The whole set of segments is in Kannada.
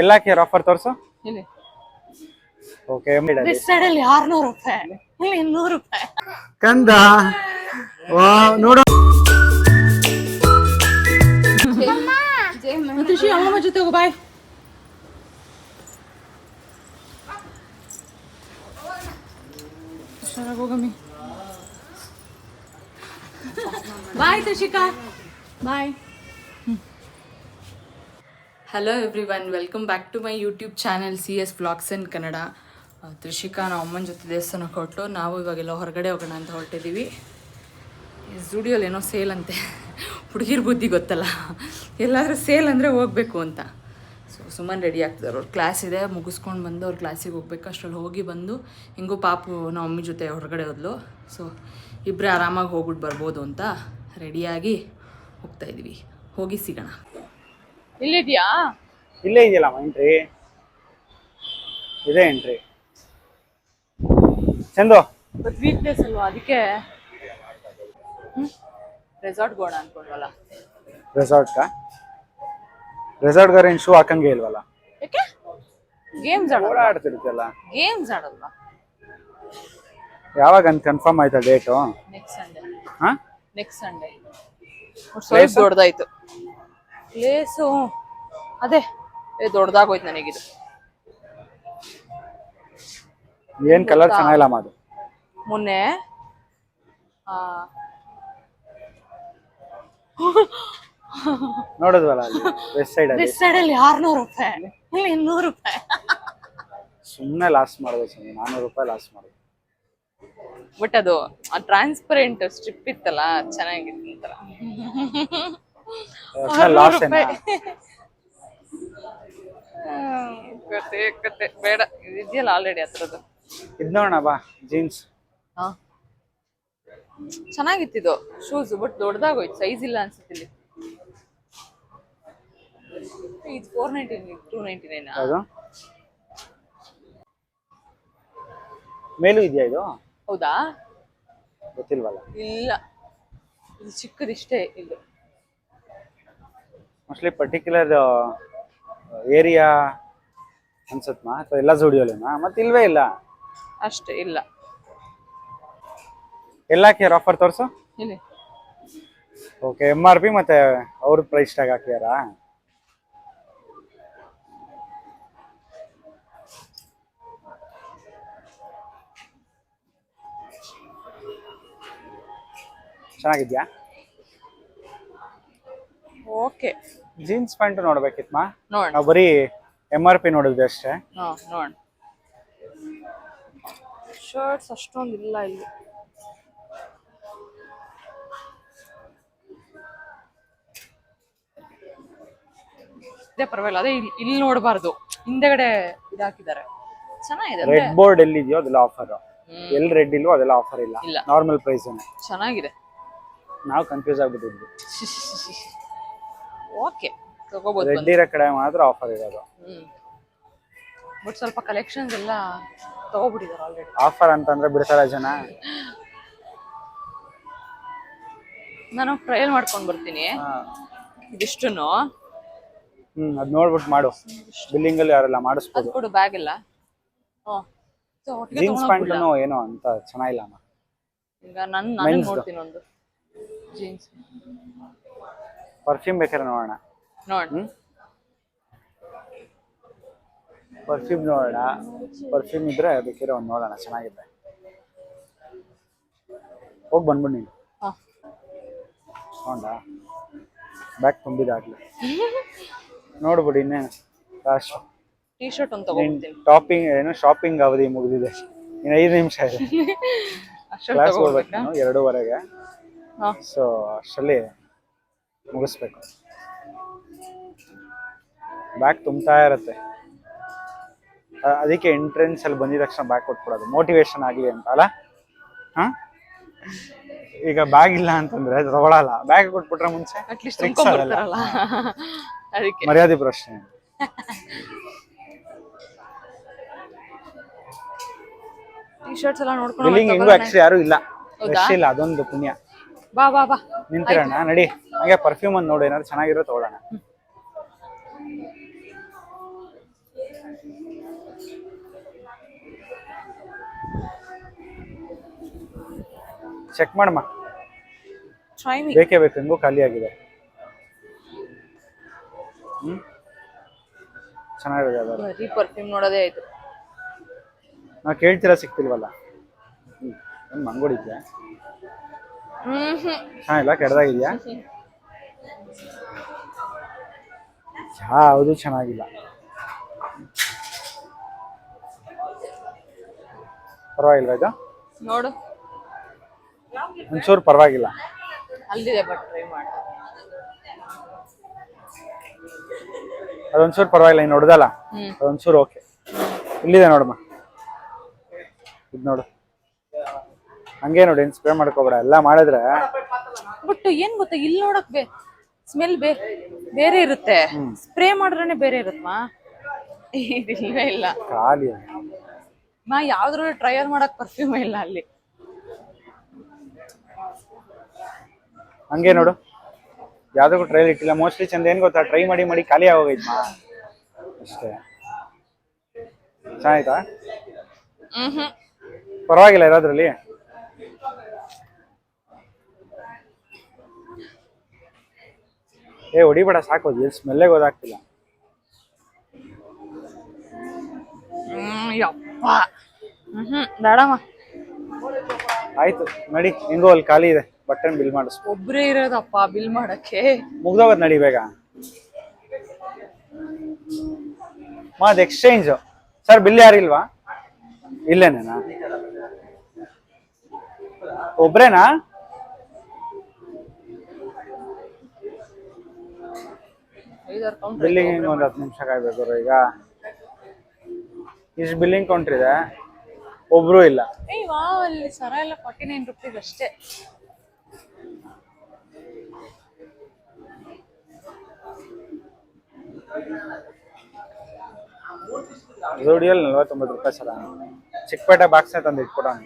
ಎಲ್ಲ ಕೇರ್ ಆಫರ್ ತೋರ್ಸು. ಇಲ್ಲಿ ಓಕೆ ದಿಸ್ ಸೈಡ್ ಅಲ್ಲಿ 600 ರೂಪಾಯಿ, ಇಲ್ಲಿ 200 ರೂಪಾಯಿ. ಕಂದ ನೋಡು ಋಷಿ ಅಮ್ಮಮ್ಮ ಜೊತೆ ಹೋಗು. ಬಾಯ್. ಹೋಗಮ್ಮಿ. Bye Trishika, bye. Hello every, welcome back to my YouTube channel CS vlogs in Kannada. Trishika ನಾವು ಅಮ್ಮನ ಜೊತೆ ದೇವಸ್ಥಾನಕ್ಕೆ ಹೊರಟು ನಾವು ಇವಾಗೆಲ್ಲ ಹೊರಗಡೆ ಹೋಗೋಣ ಅಂತ ಹೊರಟಿದ್ದೀವಿ. ಸ್ಟುಡಿಯೋಲಿ ಏನೋ ಸೇಲ್ ಅಂತೆ, ಹುಡುಗಿರ್ ಬುದ್ಧಿ ಗೊತ್ತಲ್ಲ, ಎಲ್ಲಾದರೂ ಸೇಲ್ ಅಂದರೆ ಹೋಗಬೇಕು ಅಂತ. ಸೊ ಸುಮ್ಮನೆ ರೆಡಿ ಆಗ್ತಿದ್ದಾರೆ. ಅವ್ರ ಕ್ಲಾಸ್ ಇದೆ, ಮುಗಿಸ್ಕೊಂಡು ಬಂದು ಅವ್ರ ಕ್ಲಾಸಿಗೆ ಹೋಗ್ಬೇಕು. ಅಷ್ಟರಲ್ಲಿ ಹೋಗಿ ಬಂದು ಹಿಂಗೂ ಪಾಪು ನಾವು ಮಮ್ಮಿ ಜೊತೆ ಹೊರಗಡೆ ಹೋದ್ಲು. ಸೊ ಇಬ್ಬರೇ ಆರಾಮಾಗಿ ಹೋಗ್ಬಿಟ್ಟು ಬರ್ಬೋದು ಅಂತ ರೆಡಿಯಾಗಿ ಹೋಗ್ತಾಯಿದ್ದೀವಿ. ಹೋಗಿ ಸಿಗೋಣ. ಇಲ್ಲಿದೆಯಾ? ಇಲ್ಲೇ ಇದೆಯಲ್ಲ ಎಂಟ್ರಿ, ಇದೆ ಎಂಟ್ರಿ. ಚಂದು ವೀಕ್ ಡೇಸ್ ಅಲ್ವಾ, ಅದಕ್ಕೆ ರೆಸಾರ್ಟ್ ಗೋಣ ಅನ್ಕೊಂಡ್ವಲ್ಲ. ರೆಸಾರ್ಟ್ಗಾರ ಏನು ಶೂ ಹಾಕಂಗೆ ಇಲ್ವಲ್ಲ? ಯಾಕೆ? ಗೇಮ್ಸ್ ಓಡಾಡ್ತಿರ್ತಲ್ಲ. ಗೇಮ್ಸ್ ಆಡಲ್ವಾ? ಯಾವಾಗ ಅಂತ ಕನ್ಫರ್ಮ್ ಆಯ್ತಾ ಡೇಟು? Next Sunday. ಹಾ, ನೆಕ್ಸ್ಟ್ ಸಂಡೇ. ಸ್ವಲ್ಪ ದೊಡ್ಡದಾಯ್ತು ಪ್ಲೇಸು. ಅದೇ ದೊಡ್ಡದಾಗೋಯ್ತು ನನಗಿದು. ಏನ್ ಕಲರ್ ಚೆನ್ನಾಗಿಲ್ಲ ಅದು. ಮೊನ್ನೆ ನೋಡಿದ್ವಲ್ಲ ಅಲ್ಲಿ ವೆಸ್ಟ್ ಸೈಡ್ ಅಲ್ಲಿ 600 ರೂಪಾಯಿ, ಇಲ್ಲಿ 200 ರೂಪಾಯಿ. ಸುಮ್ಮನೆ ಲಾಸ್ ಮಾಡೋದು, 400 ರೂಪಾಯಿ ಲಾಸ್ ಮಾಡೋದು. ಬಟ್ ಅದು ಟ್ರಾನ್ಸ್ಪರೆಂಟ್ ಸ್ಟ್ರಿಪ್ ಇತ್ತಲ್ಲ, ಚೆನ್ನಾಗಿತ್ತು. ಲಾಸ್ ಕತೆ ಬೇಡ, ಇದೆಯಲ್ಲ ಆಲ್ರೆಡಿ ಹತ್ರದ್ದು. ಇದ್ ನೋಡೋಣ ಬಾ, ಜೀನ್ಸ್ ಚೆನ್ನಾಗಿತ್ತಿದು ಶೂಸ್. ಬಟ್ ದೊಡ್ಡದಾಗೋಯ್ತು, ಸೈಜ್ ಇಲ್ಲ ಅನ್ಸುತ್ತೆ. ಇಲ್ಲಿ ಇದು 499, 299. ಹೌದು, ಮೇಲೂ ಇದೆಯಾ ಇದು? ಹೌದಾ, ಗೊತ್ತಿಲ್ವಲ್ಲ. ಇಲ್ಲ, ಇದು ಚಿಕ್ಕದಿಷ್ಟೇ. ಇದು ಮೋಸ್ಟ್ಲಿ ಪರ್ಟಿಕ್ಯುಲರ್ ಏರಿಯಾ ಅನ್ಸತ್ಮಾ, ಅಥವಾ ಎಲ್ಲ ಜೋಡಿಯೋಲೇನಾ? ಮತ್ತೆ ಇಲ್ವೇ ಇಲ್ಲ ಅಷ್ಟೇ, ಇಲ್ಲ. ಎಲ್ಲ ಕೇರ್ ಆಫರ್ ತೋರ್ಸು. ಇಲ್ಲಿ ಓಕೆ, MRP ಮತ್ತೆ ಅವ್ರ ಪ್ರೈಸ್ ಟ್ಯಾಗ್ ಹಾಕ್ಯಾರಾ? ಚೆನ್ನಾಗಿದ್ಯಾ? ಓಕೆ. ಜೀನ್ಸ್ ಪ್ಯಾಂಟ್ ನೋಡ್ಬೇಕಿತ್ಮಾ, ನೋಡೋಣ. ನಾವು ಬರೀ MRP ನೋಡಿದ್ವಿ ಅಷ್ಟೇ. ನೋಡೋಣ. ಶರ್ಟ್ಸ್ ಅಷ್ಟೊಂದು ಇಲ್ಲ ಇಲ್ಲಿ. ಇದೇ ಪರವಾಗಿಲ್ಲ. ಅದೇ ಇಲ್ಲಿ ನೋಡಬಾರ್ದು, ಹಿಂದೆಗಡೆ ಇದಾಕಿದ್ದಾರೆ. ಚೆನ್ನಾಗಿದೆ. ರೆಡ್ ಬೋರ್ಡ್ ಎಲ್ಲಿದೆಯೋ ಅದೆಲ್ಲ ಆಫರ್, ಎಲ್ಲಿ ರೆಡ್ ಇಲ್ವೋ ಅದೆಲ್ಲ ಆಫರ್ ಇಲ್ಲ, ನಾರ್ಮಲ್ ಪ್ರೈಸ್. ಚೆನ್ನಾಗಿದೆ. ನಾವು ಕನ್ಫ್ಯೂಸ್ ಆಗ್ಬಿಟ್ಟಿದ್ವಿ. ಓಕೆ, ತಗೋಬಹುದು. ರೆಡ್ ಇರೋ ಕಡೆ ಮಾತ್ರ ಆಫರ್ ಇರೋದು. ಬಟ್ ಸ್ವಲ್ಪ ಕಲೆಕ್ಷನ್ಸ್ ಎಲ್ಲ ತಗೋಬಿಟ್ಟಿದ್ದಾರೆ ಆಲ್ರೆಡಿ. ಆಫರ್ ಅಂತಂದ್ರೆ ಬಿಡ್ತಾರ ಜನ. ನಾನು ಟ್ರಯಲ್ ಮಾಡ್ಕೊಂಡು ಬರ್ತೀನಿ ಇದಿಷ್ಟನ್ನು. ಅದ್ ನೋಡ್ಬಿಟ್ಟು ಮಾಡು, ಬಿಲ್ಲಿಂಗ್ ಅಲ್ಲಿ ಯಾರೆಲ್ಲ ಮಾಡಿಸ್ಬೋದು. ಕೊಡು ಬ್ಯಾಗ್ ಎಲ್ಲ. ಜೀನ್ಸ್ ಪ್ಯಾಂಟ್ ಏನೋ ಅಂತ ಚೆನ್ನಾಗಿಲ್ಲ. ಈಗ ನಾನು ನೋಡ್ತೀನಿ ಒಂದು ಜೀನ್ಸ್. ಪರ್ಫ್ಯೂಮ್ ಬೇಕಾದ್ರೆ ನೋಡೋಣ. ಪರ್ಫ್ಯೂಮ್ ನೋಡೋಣ. ಪರ್ಫ್ಯೂಮ್ ಇದ್ರೆ ಬೇಕಿರೋ ಒಂದು ನೋಡೋಣ, ಚೆನ್ನಾಗಿದೆ. ಹೋಗಿ ಬಂದ್ಬಿಡು ನೀನು. ನೋಡ, ಬ್ಯಾಗ್ ತುಂಬಿದಾಗ್ಲಿ ನೋಡ್ಬಿಡಿ. ಇನ್ನೇನು ಲಾಸ್ಟ್ ಟೀ ಶರ್ಟ್ ಒಂದು ತಗೊಂಡ್ಬಿಡ್ತೀನಿ. ಟಾಪಿಂಗ್ ಏನು ಶಾಪಿಂಗ್ ಅವಧಿ ಮುಗಿದಿದೆ, ಇನ್ನು 5 ನಿಮಿಷ ಇದೆ. ಕ್ಲಾಸ್ ಹೋಗ್ಬೇಕು ನಾನು 2:30ಗೆ. ಸೊ ಅಷ್ಟರಲ್ಲಿ ಮುಗಿಸ್ಬೇಕು. ಬ್ಯಾಗ್ ತುಂಬ್ತಾ ಇರತ್ತೆ, ಅದಕ್ಕೆ ಎಂಟ್ರೆನ್ಸ್ ಅಲ್ಲಿ ಬಂದಿದ ತಕ್ಷಣ ಬ್ಯಾಗ್ ಕೊಟ್ಬಿಡೋದು, ಮೋಟಿವೇಶನ್ ಆಗಲಿ ಅಂತ ಅಲ್ಲ. ಈಗ ಬ್ಯಾಗ್ ಇಲ್ಲ ಅಂತಂದ್ರೆ ತಗೊಳಲ್ಲ, ಬ್ಯಾಗ್ ಕೊಟ್ಬಿಟ್ರೆ ಮುಂಚೆ ಮರ್ಯಾದೆ ಪ್ರಶ್ನೆ. ಟೀ ಶರ್ಟ್ಸ್ ಎಲ್ಲ ನೋಡ್ಕೊಂಡು ಬಿಲ್ಲಿಂಗ್ ಹೆಂಗು ಆಕ್ಚುಲಿ ಯಾರು ಇಲ್ಲ, ರಶ್ ಇಲ್ಲ, ಅದೊಂದು ಪುಣ್ಯ. ಬಾ ಬಾ ಬಾ ನಿಂತಿರೋಣ, ನಡಿ. ಹಾಗೆ ಪರ್ಫ್ಯೂಮ್ ಒಂದು ನೋಡಿ, ಏನಾದ್ರು ಚೆನ್ನಾಗಿರೋ ತಗೊಳ್ಳೋಣ. ಚೆಕ್ ಮಾಡಮ್ಮ. Try me. ಬೇಕೇ ಬೇಕು, ಹೆಂಗೋ ಖಾಲಿ ಆಗಿದೆ. ಚೆನ್ನಾಗಿದೆ ಅದು. ಬರೀ ಪರ್ಫ್ಯೂಮ್ ನೋಡೋದೇ ಆಯ್ತು. ನಾವು ಕೇಳ್ತೀರಾ ಸಿಗ್ತಿಲ್ವಲ್ಲ. ಏನು ಮಂಗೋಡಿದ್ಯಾ? ಚೆನ್ನಾಗಿಲ್ಲ, ಕೆಡ್ದಾಗಿದ್ಯಾ? ಯಾವುದು ಚೆನ್ನಾಗಿಲ್ಲ. ಪರವಾಗಿಲ್ವಾ ಇದು? ನೋಡು, ಒಂಚೂರು ಪರವಾಗಿಲ್ಲ. ಅಲ್ಲಿದೆ ಬಟ್ ಟ್ರೈ ಮಾಡಿ. ಅದೊಂಚೂರು ಪರವಾಗಿಲ್ಲ, ಇನ್ನು ಹೊಡೆದಲ್ಲ ಅದೊಂಚೂರು ಓಕೆ. ಇಲ್ಲಿದೆ ನೋಡಮ್ಮ, ಇದು ನೋಡು. ಹಂಗೆ ನೋಡಿ, ಏನು ಸ್ಪ್ರೇ ಮಾಡ್ಕೋಬೇಡ. ಎಲ್ಲ ಮಾಡಿದ್ರೆ ಬಟ್ ಏನ್ ಗೊತ್ತಾ, ಇಲ್ಲಿ ನೋಡಕ್ ಸ್ಮೆಲ್ ಬೇರೆ ಇರುತ್ತೆ, ಸ್ಪ್ರೇ ಮಾಡ್ರೇನೆ ಬೇರೆ ಇರುತ್ತಮ್ಮ. ಇದಿಲ್ವೇ ಇಲ್ಲ, ಖಾಲಿ. ನಾ ಯಾವ್ದ್ರಲ್ಲೂ ಟ್ರಯಲ್ ಮಾಡಕ್ ಪರ್ಫ್ಯೂಮ್ ಇಲ್ಲ ಅಲ್ಲಿ. ಹಂಗೆ ನೋಡು, ಯಾವ್ದಕ್ಕೂ ಟ್ರೈಲ್ ಇಟ್ಟಿಲ್ಲ. ಮೋಸ್ಟ್ಲಿ ಚಂದ ಏನ್ ಗೊತ್ತಾ, ಟ್ರೈ ಮಾಡಿ ಮಾಡಿ ಖಾಲಿ ಆಗೋಗೈತೆ ಅಷ್ಟೇ. ಚೆನ್ನಾಯ್ತಾ? ಪರವಾಗಿಲ್ಲ ಇರೋದ್ರಲ್ಲಿ. ಹೊಡಿಬೇಡ, ಸಾಕೋದು. ಸ್ಮೆಲ್ಲೇ ಗೊತ್ತಾಗ್ತಿಲ್ಲ. ಯಪ್ಪ, ಬೇಡಮ್ಮ. ಆಯ್ತು ನಡಿ, ಹೆಂಗೋ ಅಲ್ಲಿ ಖಾಲಿ ಇದೆ, ಬಟ್ಟೆ ಬಿಲ್ ಮಾಡಿಸ್ಕೊ. ಒಬ್ರೇ ಇರೋದಪ್ಪ ಬಿಲ್ ಮಾಡಕ್ಕೆ. ಮುಗ್ದೋಗದ್ ನಡಿ ಬೇಗ. ಅದು ಎಕ್ಸ್ಚೇಂಜ್. ಸರ್ ಬಿಲ್ ಯಾರಿಲ್ವಾ? ಇಲ್ಲೇನೇನಾ? ಒಬ್ರೇನಾ? ಬಿಲ್ಲಿಂಗ್ ಒಂದು 10 ನಿಮಿಷ ಕಾಯ್ಬೇಕು ಈಗ. ಇಷ್ಟು ಬಿಲ್ಲಿಂಗ್ ಕೌಂಟರ್ ಇದೆ, ಒಬ್ರು ಇಲ್ಲ. ಅಲ್ಲಿ ಸರ ಎಲ್ಲ 49 ರೂಪೀಸ್ ಅಷ್ಟೇ. ಜೋಡಿಯಲ್ಲಿ 49 ರೂಪಾಯಿ ಸರ. ಚಿಕ್ಕಪೇಟೆ ಬಾಕ್ಸ್ನ ತಂದು ಇಟ್ಕೊಡೋಣ.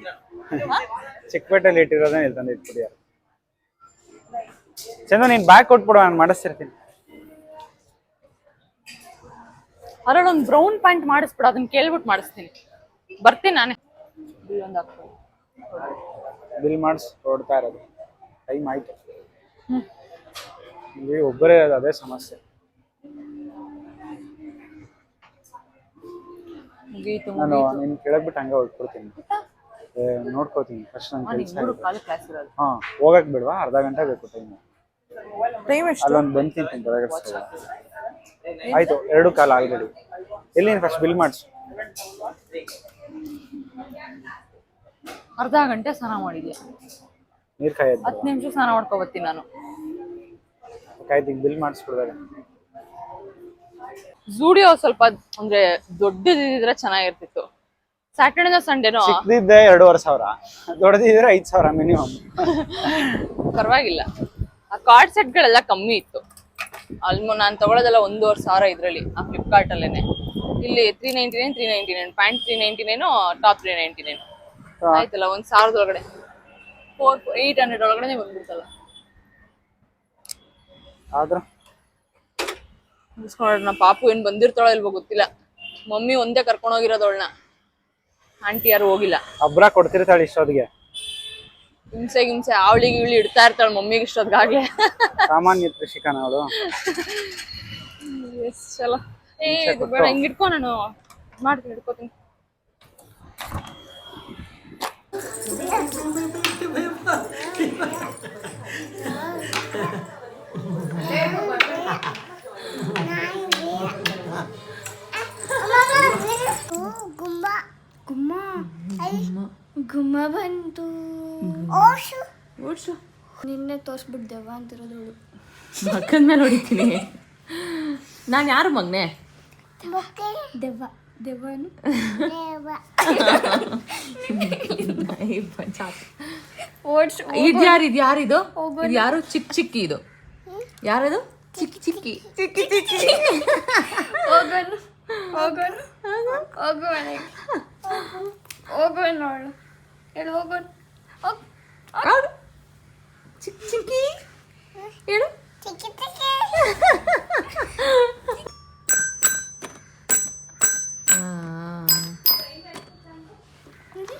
ಚಿಕ್ಕಪೇಟೆಯಲ್ಲಿ ಇಟ್ಟಿರೋದೇ ಇಲ್ಲಿ ತಂದು ಇಟ್ಬಿಡಿಯಾರ. ಚಂದ ನೀನ್ ಬ್ಯಾಗ್ ಕೊಟ್ಬಿಡು, ನಾನು ಮಾಡಿಸ್ತಿರ್ತೀನಿ. ಅದ್ರಲ್ಲಿ ಒಂದು ಬ್ರೌನ್ ಪ್ಯಾಂಟ್ ಮಾಡಿಸ್ಬಿಡು, ಅದನ್ನ ಕೇಳ್ಬಿಟ್ಟು ಮಾಡಿಸ್ತೀನಿ. ಬರ್ತೀನಿ ನಾನೇ. ಬಿಲ್ ಮಾಡಿಸ್, ಹೊಡ್ತಾ ಇರೋದು. ಟೈಮ್ ಆಯ್ತು. ಇಲ್ಲಿ ಒಬ್ಬರೇ ಇರೋದು, ಅದೇ ಸಮಸ್ಯೆ. ನಾನು ನಿನ್ ಕೆಳಗ್ಬಿಟ್ಟು ಹಂಗೆ ಹೊಡ್ಕೊಡ್ತೀನಿ, ನೋಡ್ಕೋತೀನಿ ಫಸ್ಟ್. ನನ್ನ ಕೆಲಸ ಹೋಗಕ್ ಬಿಡ್ವಾ? ಅರ್ಧ ಗಂಟೆ ಬೇಕು ಟೈಮು. ಅಲ್ಲೊಂದು ಬಂದು ತಿಂತೀನಿ ಬೆಳಗ್ಗೆ. ಆಯ್ತು, 2 ಕಾಲ ಆಲ್ರೆಡಿ. ಎಲ್ಲಿ ಫಸ್ಟ್ ಬಿಲ್ ಮಾಡಿಸು. ಅರ್ಧ ಗಂಟೆ ಸ್ನಾನ ಮಾಡಿದ್ಯಾ? ನೀರ್ ಕಾಯೋದು 10 ನಿಮಿಷ ಸ್ನಾನ ಮಾಡ್ಕೊ ಬರ್ತೀನಿ ನಾನು. ಆಯ್ತು, ಈಗ ಬಿಲ್ ಮಾಡಿಸ್ಬಿಡ್ದಾಗ. ಜೂಡಿಯೋ ಸ್ವಲ್ಪ ಅಂದ್ರೆ ದೊಡ್ಡದಿದ್ರೆ ಚೆನ್ನಾಗಿರ್ತಿತ್ತು. ಸ್ಯಾಟರ್ಡೇನೋ ಸಂಡೇನೋ ಚಿಕ್ಕದಿದ್ದೆ 2,500, ದೊಡ್ಡದಿದ್ರೆ 5,000 ಮಿನಿಮಮ್. ಪರವಾಗಿಲ್ಲ. ಆ ಕಾರ್ಡ್ ಸೆಟ್ಗಳೆಲ್ಲ ಕಮ್ಮಿ ಇತ್ತು. ನಾನು ತಗೊಳ್ಳೋದೆಲ್ಲ 1,500 ಇದ್ರಲ್ಲಿ, ಆ ಫ್ಲಿಪ್ಕಾರ್ಟ್ ಅಲ್ಲೇನೆ. ಇಲ್ಲಿ 399 ಪ್ಯಾಂಟ್ 399, ಟಾಪ್ 399. ಆಯ್ತಲ್ಲ, 1,000 ಒಳಗಡೆ 800 ಒಳಗಡೆ ಬಂದ್ಬಿಡ್ತಲ್ಲ. ಆದ್ರೂ ಮುಗಿಸ್ಕೊಂಡ್ರೆ ನಮ್ಮ ಪಾಪು ಏನ್ ಬಂದಿರ್ತಾಳೋ ಇಲ್ವೋ ಗೊತ್ತಿಲ್ಲ. ಮಮ್ಮಿ ಒಂದೇ ಕರ್ಕೊಂಡು ಹೋಗಿರೋದವಳನ್ನ, ಆಂಟಿ ಯಾರು ಹೋಗಿಲ್ಲ. ಅಬ್ರ ಕೊಡ್ತಿರ್ತಾಳೆ ಇಷ್ಟೊತ್ತಿಗೆ. ಹಿಂಸೆ ಅವಳಿಗೆ ಇವಳಿ ಇಡ್ತಾ ಇರ್ತಾಳೆ ಮಮ್ಮಿಗೆ ಇಷ್ಟೊದ್ಗಾಗ್ಲೆ. ಸಾಮಾನ್ಯ ತ್ರಿಷಿಕಾನ ಅವಳು. ಚಲೋ. ಇದು ಬೇಡ, ಹಿಂಗ್ ಇಟ್ಕೊ, ನಾನು ಮಾಡ್ತೀನಿ, ಇಟ್ಕೋತೀನಿ. ಗುಮ್ಮ ಬಂತು. ನಿನ್ನೆ ತೋರ್ಸ್ಬಿಟ್ಟು ದೆವ್ವ ಅಂತಿರೋದವಳು. ಮಕ್ಕದ ಮೇಲೆ ಹೊಡಿತೀನಿ ನಾನು. ಯಾರು ಮಗ್ನೆ? ದೆವ್ವ. ದೆವ್ವನು ಇದ್ಯಾರಿದು? ಯಾರು? ಚಿಕ್ಕಿ ಇದು ಯಾರದು? ಚಿಕ್ಕಿ ಹೋಗೋನು ಹೋಗೋನು ಹೋಗು ಮನೆಗೆ. ಹೋಗೋಣ ನೋಡು, ಹೇಳು ಹೋಗೋಣ. ಚಿಕ್ಕಿ ಹೇಳು.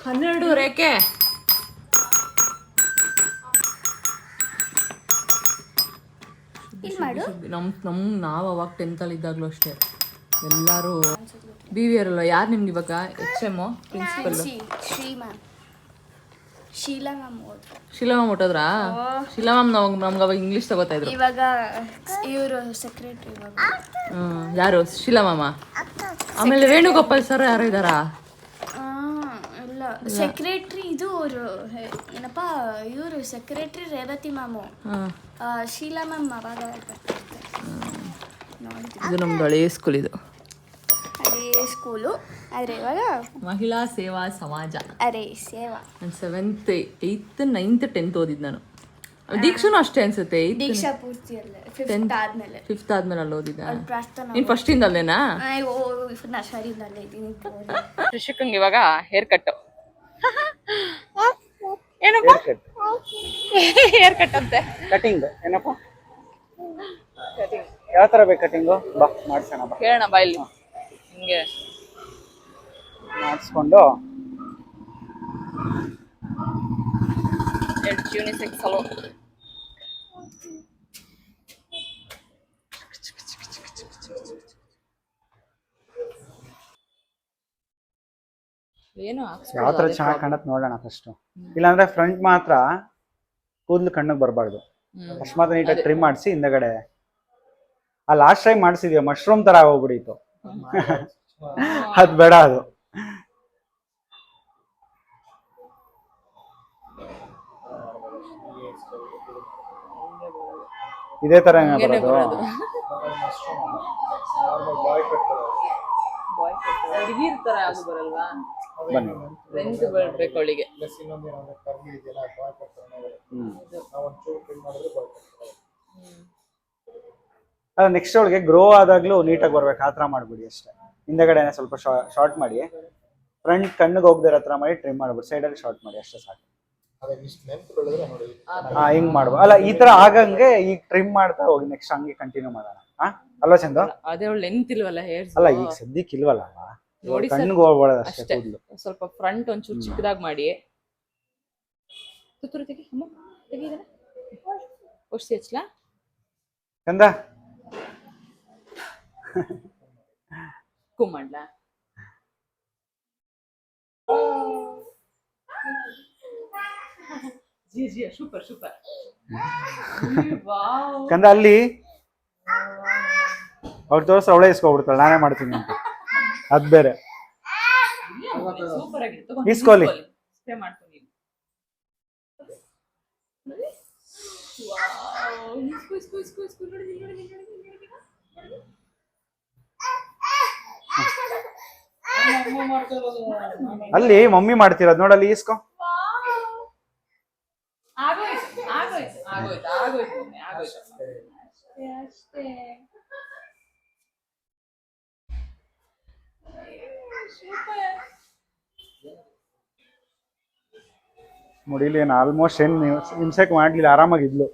12 ರೇಖೆ. ನಾವು ಅವಾಗ 10th ಇದ್ದಾಗಲೂ ಅಷ್ಟೇ ಎಲ್ಲರೂ ಬಿ ವಿ ಆರ್ ಅಲ್ಲ. ಯಾರು ನಿಮ್ಗೆ ಇವಾಗ H M principal? Sheela ma'am ಓಟೋದ್ರಾ? ಶೀಲಾ ಮ್ಯಾಮ್ ನಮ್ಗೆ ಅವಾಗ ಇಂಗ್ಲೀಷ್ ತಗೋತಾ ಇದ್ರು. ಇವಾಗ ಇವರು ಸೆಕ್ರೆಟರಿ ಇವಾಗ. ಯಾರು? ಶೀಲಾ ಮ್ಯಾಮ. ಆಮೇಲೆ ವೇಣುಗೋಪಾಲ್ ಸರ್ ಯಾರು ಇದ್ದಾರಾ? ಇಲ್ಲ, ಸೆಕ್ರೆಟ್ರಿ ಇದು ಅವರು ಏನಪ್ಪ, ಇವರು secretary Revathi ma'am. Sheela ma'am ಅವಾಗ ಇದು ನಮ್ದು ಹಳೇ ಸ್ಕೂಲ್. ಇದು ಅದೇ ಸ್ಕೂಲು. ಆದರೆ ಇವಾಗ ಮಹಿಳಾ ಸೇವಾ ಸಮಾಜ. ಅರೆ ಸೇವಾ. ನಾನು 7th 8th 9th 10th ಓದಿದ್ದು ನಾನು. ದೀಕ್ಷಾನು ಅಷ್ಟೇ ಅನ್ಸುತ್ತೆ. ದೀಕ್ಷಾ ಪೂರ್ತಿ ಅಲ್ಲೇ 5th ಆದ್ಮೇಲೆ. 5th ಆದ್ಮೇಲೆ ಅಲ್ಲಿ ಓದಿದ್ದ. ಪ್ರಾರ್ಥನಾ ನೀನು ಫಸ್ಟಿಂದ ಅಲ್ಲೇನಾ? ನರ್ಸರಿಯಿಂದಲೇ ಇದ್ದೀನಿ. ಋಷಿಕಂಗೆ ಇವಾಗ ಹೇರ್ ಕಟ್. ಏನಪ್ಪ ಹೇರ್ ಕಟ್ ಅಂತೆ? ಕಟಿಂಗ್. ಏನಪ್ಪ ಯಾವ ತರ ಬೇಕು ಕಟಿಂಗು? ಬಾ ಮಾಡ್ಸೋಣ, ಬಾ ಕೇಳೋಣ ಬಾ. ಇಲ್ಲಿ ಹಿಂಗೆ ಮಾಡಿಸ್ಕೊಂಡು ಯೂನಿಸೆಕ್ಸ್ ಸಲೋ. ಏನು ಯಾವ ತರ ಚೆನ್ನಾಗಿ ಕಾಣತ್ ನೋಡೋಣ ಫಸ್ಟ್. ಇಲ್ಲಾಂದ್ರೆ ಫ್ರಂಟ್ ಮಾತ್ರ ಕೂದಲು ಕಣ್ಣಿಗೆ ಬರಬಾರ್ದು. ಅಕಸ್ಮಾತ್ ನೀಟಾಗಿ ಟ್ರಿಮ್ ಮಾಡಿಸಿ ಹಿಂದಗಡೆ. ಆ ಲಾಸ್ಟ್ ಟೈಮ್ ಮಾಡಿಸಿದ್ವಿ, ಮಶ್ರೂಮ್ ತರ ಆಗೋಗ್ಬಿಡಿತ್ತು. ಅದ್ ಬೇಡ. ಅದು ಇದೇ ತರ ಬರೋದು. ಹುಡುಗಿರ್ ತರ ಅದು ಬರಲ್ವಾ? ಬನ್ನಿ, ಲೆಂತ್ ಬರಬೇಕು ಅವಳಿಗೆ. ಅಲ್ಲ, ನೆಕ್ಸ್ಟ್ ಅವಳಿಗೆ ಗ್ರೋ ಆದಾಗ್ಲೂ ನೀಟಾಗಿ ಬರ್ಬೇಕು. ಆ ತರ ಮಾಡ್ಬಿಡಿ ಅಷ್ಟೇ. ಹಿಂದಗಡೆ ಸ್ವಲ್ಪ ಶಾರ್ಟ್ ಮಾಡಿ, ಫ್ರಂಟ್ ಕಣ್ಣಿಗೆ ಹೋಗದಿರೋ ಹತ್ರ ಮಾಡಿ ಟ್ರಿಮ್ ಮಾಡ್ಬಿಡಿ. ಸೈಡಲ್ಲಿ ಶಾರ್ಟ್ ಮಾಡಿ ಅಷ್ಟೇ ಸಾಕು. ಹಿಂಗ್ ಮಾಡ್ಬೋದು. ಅಲ್ಲ, ಈ ತರ ಆಗಂಗೆ ಈಗ ಟ್ರಿಮ್ ಮಾಡ್ತಾ ಹೋಗಿ ನೆಕ್ಸ್ಟ್ ಹಂಗೆ ಕಂಟಿನ್ಯೂ ಮಾಡೋಣ. ಅಲ್ವಾ ಚಂದ? ಅದೇ ಅವಳು ಲೆಂತ್ ಇಲ್ವಲ್ಲ ಹೇರ್. ಅಲ್ಲ, ಈಗ ಸದ್ಯಕ್ಕೆ ಇಲ್ವಲ್ಲ, ನೋಡಿ ಕಣ್ಣಿಗೆ ಹೋಗ್ಬಾರ್ದು ಅಷ್ಟೇ. ಸ್ವಲ್ಪ ಫ್ರಂಟ್ ಒಂಚೂರು ಚಿಕ್ಕದಾಗಿ ಮಾಡಿ. ತುತ್ತೂರು ತೆಗಿ ಅಮ್ಮ, ತೆಗಿದಾನೆ ಒಸಿ ಹಚ್ಚಲಾ ಚಂದ. ಕುಮ್ಮಣ್ಣ ಸೂಪರ್ ಸೂಪರ್. ಕಂದ ಅಲ್ಲಿ ಅವ್ರು ತೋರಿಸ್ ಅವಳೇ ಇಸ್ಕೊಬಿಡ್ತಾಳೆ, ನಾನೇ ಮಾಡ್ತೀನಿ ಅಂತ. ಅದ್ ಬೇರೆ. ಇಸ್ಕೊಲಿ. ಅಲ್ಲಿ ಮಮ್ಮಿ ಮಾಡ್ತಿರೋದು ನೋಡಲ್ಲಿ, ಇಸ್ಕೊ. ಮುಡಿಲಿ ಏನು ಆಲ್ಮೋಸ್ಟ್ ಏನ್ ಹಿಂಸೆಕ್ ಮಾಡ್ಲಿಲ್ಲ, ಆರಾಮಾಗಿದ್ಲು.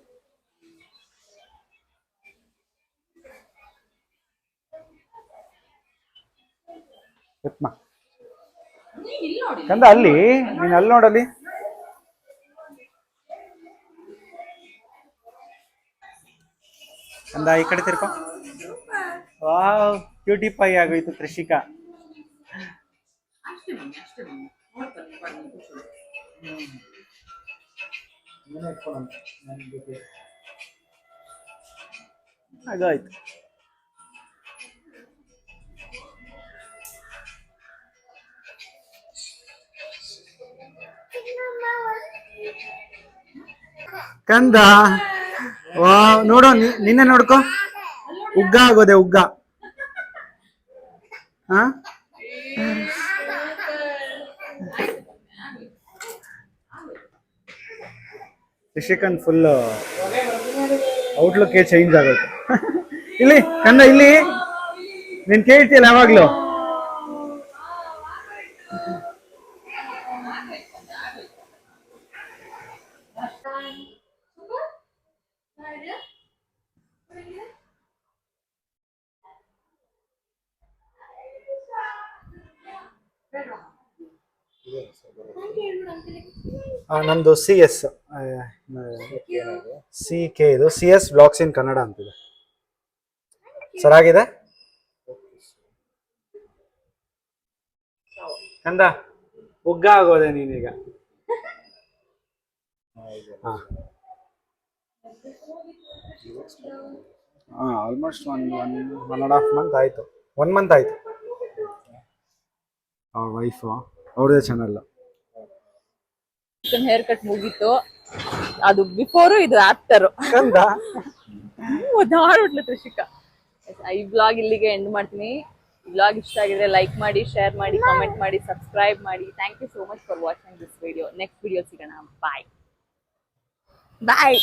ಕಂದ ಅಲ್ಲಿ ನೀನ್ ಅಲ್ಲಿ ನೋಡಲ್ಲಿ. ಕಂದ ಈ ಕಡೆ ತಿರ್ಕೊ. ವಾವ್, ಕ್ಯೂಟಿ ಪೈ ಆಗೋಯ್ತು ತ್ರಿಷಿಕಾ. ಆಗಾಯ್ತು. ಕಂದ ನೋಡೋ, ನಿನ್ನೆ ನೋಡ್ಕೊ. ಉಗ್ಗ ಆಗೋದೆ, ಉಗ್ಗ. ಹ ರಿಷಿಕನ್ ಫುಲ್ ಔಟ್ಲುಕ್ ಚೇಂಜ್ ಆಗುತ್ತೆ. ಇಲ್ಲಿ ಕಂದ, ಇಲ್ಲಿ ನೀನ್ ಕೇಳ್ತಿಯಲ್ಲ ಯಾವಾಗ್ಲೂ. ನಮ್ದು CS CK ಇದು CS ಬ್ಲಾಗ್ಸ್ ಇನ್ ಕನ್ನಡ ಅಂತಿದೆ. ಸರಾಗಿದೆ ಕಂದ ಉಗ್ಗ ಆಗೋದೆ ನೀನೀಗ. ಆಲ್ಮೋಸ್ಟ್ ಒನ್ 1.5 ಮಂತ್ ಆಯ್ತು. 1 ಮಂತ್ ಆಯ್ತು. ಅವ್ರ ವೈಫು ಅವ್ರದೇ ಚಾನಲ್. ಹೇರ್ ಕಟ್ ಮುಗೀತು. ಅದು ಬಿಫೋರು ಇದು ಆಫ್ಟರು. ಕಂದ ಒದ್ದಾಡ್ಬಿಟ್ಲು ತ್ರಿಷಿಕಾ. ಈ ಬ್ಲಾಗ್ ಇಲ್ಲಿಗೆ ಎಂಡ್ ಮಾಡ್ತೀನಿ. ಈ ಬ್ಲಾಗ್ ಇಷ್ಟ ಆಗಿದ್ರೆ ಲೈಕ್ ಮಾಡಿ, ಶೇರ್ ಮಾಡಿ, ಕಾಮೆಂಟ್ ಮಾಡಿ, ಸಬ್ಸ್ಕ್ರೈಬ್ ಮಾಡಿ. Thank you so much for watching this video. Next video ಸಿಗೋಣ. ಬಾಯ್ ಬಾಯ್.